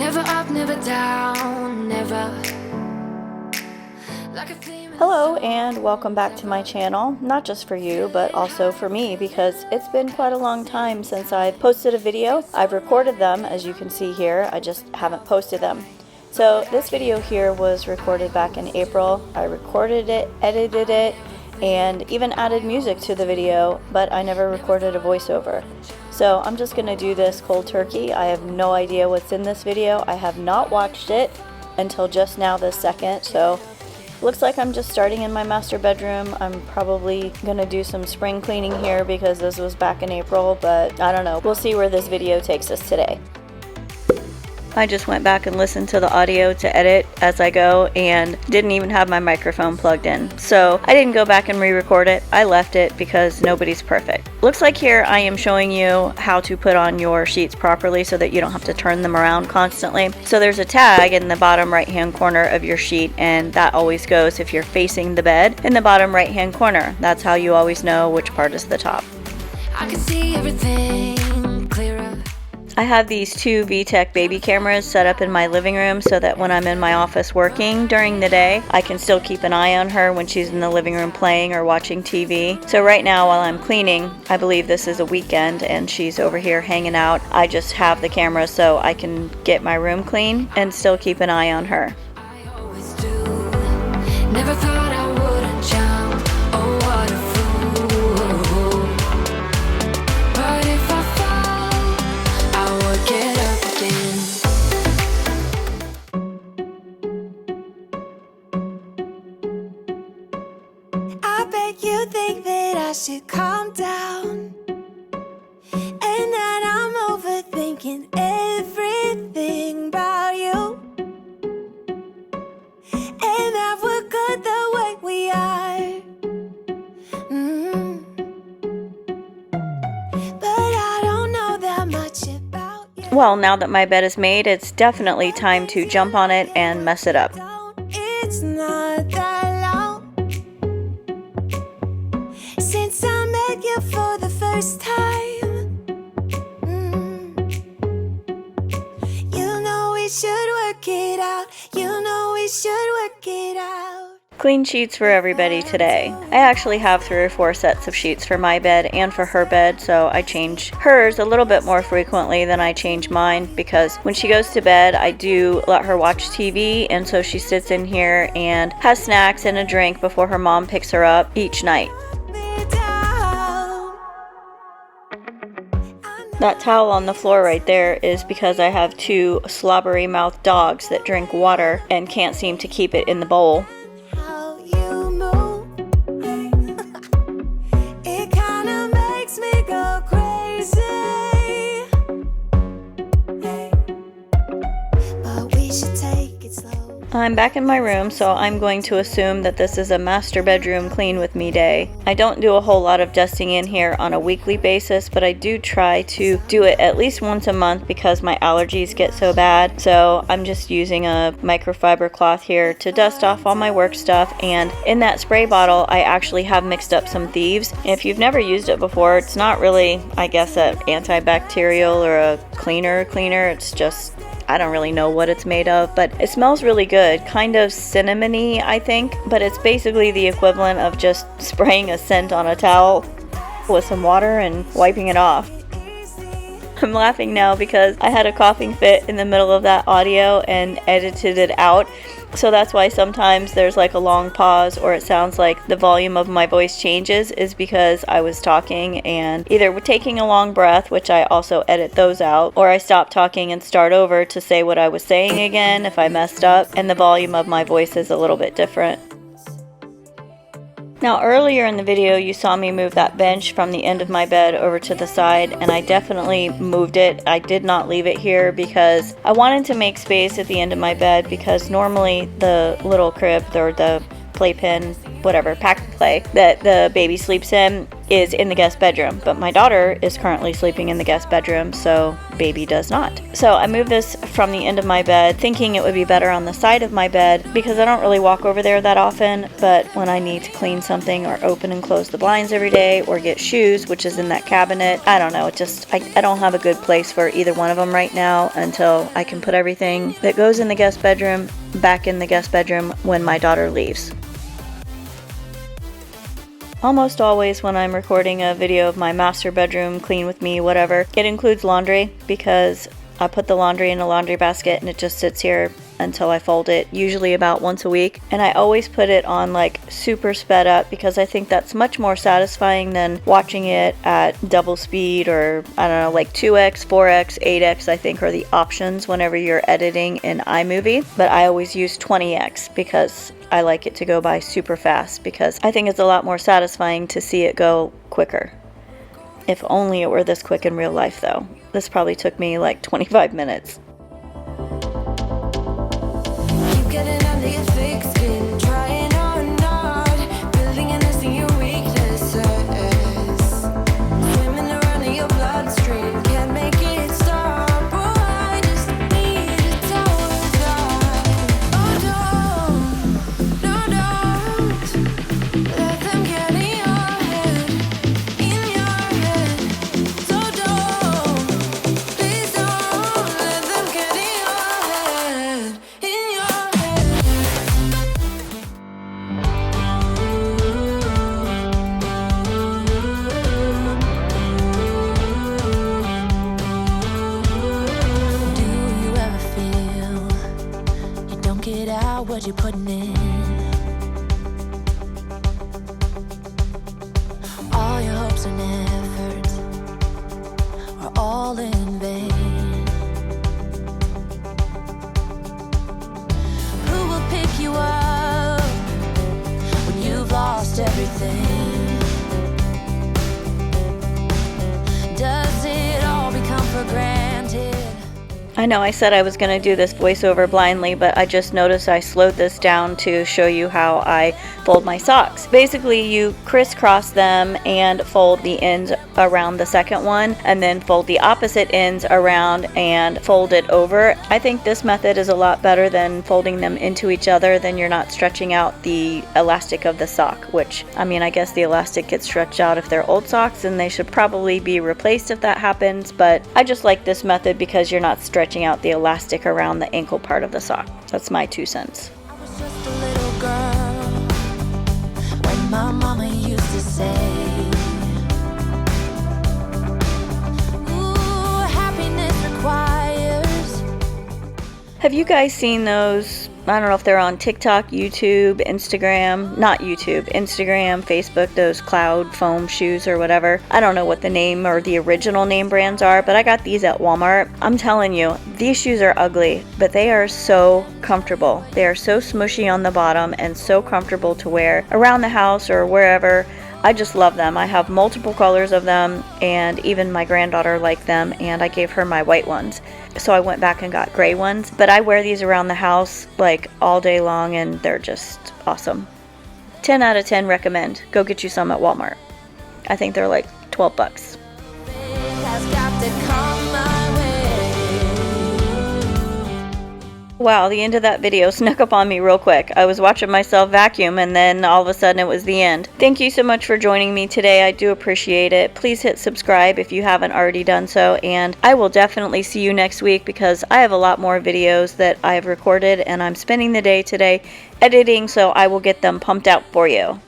Never up, never down, never. Hello and welcome back to my channel, not just for you but also for me because it's been quite a long time since I've posted a video. I've recorded them, as you can see here, I just haven't posted them. So this video here was recorded back in April. I recorded it, edited it, and even added music to the video, but I never recorded a voiceover. So I'm just gonna do this cold turkey. I have no idea what's in this video. I have not watched it until just now this second, so looks like I'm just starting in my master bedroom. I'm probably gonna do some spring cleaning here because this was back in April, but I don't know. We'll see where this video takes us today. I just went back and listened to the audio to edit as I go and didn't even have my microphone plugged in. So I didn't go back and re-record it. I left it because nobody's perfect. Looks like here I am showing you how to put on your sheets properly so that you don't have to turn them around constantly. So there's a tag in the bottom right hand corner of your sheet, and that always goes if you're facing the bed in the bottom right hand corner. That's how you always know which part is the top. I can see everything clearer. I have these two VTech baby cameras set up in my living room so that when I'm in my office working during the day, I can still keep an eye on her when she's in the living room playing or watching TV. So right now while I'm cleaning, I believe this is a weekend and she's over here hanging out. I just have the camera so I can get my room clean and still keep an eye on her. I always do. Never thought I wouldn't jump. Oh, what a fool. But if I fall, I would get up again. I bet you think that I should calm down, and that I'm overthinking everything about you, and that we're good the way we are. But I don't know that much about you. Well, now that my bed is made, it's definitely time to jump on it and mess it up. It's not that long since I met you for the first time. You know we should work it out. You know we should work it out. Clean sheets for everybody today. I actually have 3 or 4 sets of sheets for my bed and for her bed, so I change hers a little bit more frequently than I change mine because when she goes to bed, I do let her watch TV, and so she sits in here and has snacks and a drink before her mom picks her up each night. That towel on the floor right there is because I have 2 slobbery mouthed dogs that drink water and can't seem to keep it in the bowl. How you move, it kinda makes me go crazy. But we should take it slow. I'm back in my room, so I'm going to assume that this is a master bedroom clean with me day. I don't do a whole lot of dusting in here on a weekly basis, but I do try to do it at least once a month because my allergies get so bad. So I'm just using a microfiber cloth here to dust off all my work stuff, and in that spray bottle I actually have mixed up some Thieves. If you've never used it before, it's not really, I guess, an antibacterial or a cleaner. It's just, I don't really know what it's made of, but it smells really good, kind of cinnamony, I think, but it's basically the equivalent of just spraying a scent on a towel with some water and wiping it off. I'm laughing now because I had a coughing fit in the middle of that audio and edited it out. So that's why sometimes there's like a long pause or it sounds like the volume of my voice changes, is because I was talking and either taking a long breath, which I also edit those out, or I stop talking and start over to say what I was saying again if I messed up, and the volume of my voice is a little bit different. Now earlier in the video you saw me move that bench from the end of my bed over to the side, and I definitely moved it. I did not leave it here because I wanted to make space at the end of my bed, because normally the little crib or the playpen whatever, pack and play that the baby sleeps in is in the guest bedroom. But my daughter is currently sleeping in the guest bedroom, so baby does not. So I moved this from the end of my bed, thinking it would be better on the side of my bed because I don't really walk over there that often. But when I need to clean something or open and close the blinds every day or get shoes, which is in that cabinet, I don't know, I don't have a good place for either one of them right now until I can put everything that goes in the guest bedroom back in the guest bedroom when my daughter leaves. Almost always when I'm recording a video of my master bedroom, clean with me, whatever, it includes laundry because I put the laundry in a laundry basket and it just sits here until I fold it, usually about once a week. And I always put it on like super sped up because I think that's much more satisfying than watching it at double speed or I don't know, like 2x, 4x, 8x I think are the options whenever you're editing in iMovie. But I always use 20x because I like it to go by super fast because I think it's a lot more satisfying to see it go quicker. If only it were this quick in real life though. This probably took me like 25 minutes. Keep getting under your thick skin, trying or not, building and nesting your weaknesses, swimming around in your bloodstream, can't make it stop. Oh, I just need to tell that. Oh, don't let them get in your head, So please don't let them get in your head, Do you ever feel you don't get out what you're putting in? All your hopes and efforts are all in vain. Who will pick you up when you've lost everything? Does it all become for granted? I know I said I was going to do this voiceover blindly, but I just noticed I slowed this down to show you how I fold my socks. Basically, you crisscross them and fold the ends around the second one, and then fold the opposite ends around and fold it over. I think this method is a lot better than folding them into each other. Then you're not stretching out the elastic of the sock, which, I mean, I guess the elastic gets stretched out if they're old socks, and they should probably be replaced if that happens, but I just like this method because you're not stretching out the elastic around the ankle part of the sock. That's my 2 cents. I was just a little girl when my mama used to say, ooh, happiness requires. Have you guys seen those? I don't know if they're on TikTok, YouTube, Instagram, not YouTube, Instagram, Facebook, those cloud foam shoes or whatever. I don't know what the name or the original name brands are, but I got these at Walmart. I'm telling you, these shoes are ugly, but they are so comfortable. They are so smushy on the bottom and so comfortable to wear around the house or wherever. I just love them. I have multiple colors of them, and even my granddaughter liked them, and I gave her my white ones. So I went back and got gray ones, but I wear these around the house like all day long, and they're just awesome. 10 out of 10 recommend. Go get you some at Walmart. I think they're like 12 bucks. Has got to come my way. Wow, the end of that video snuck up on me real quick. I was watching myself vacuum and then all of a sudden it was the end. Thank you so much for joining me today. I do appreciate it. Please hit subscribe if you haven't already done so, and I will definitely see you next week because I have a lot more videos that I have recorded and I'm spending the day today editing, so I will get them pumped out for you.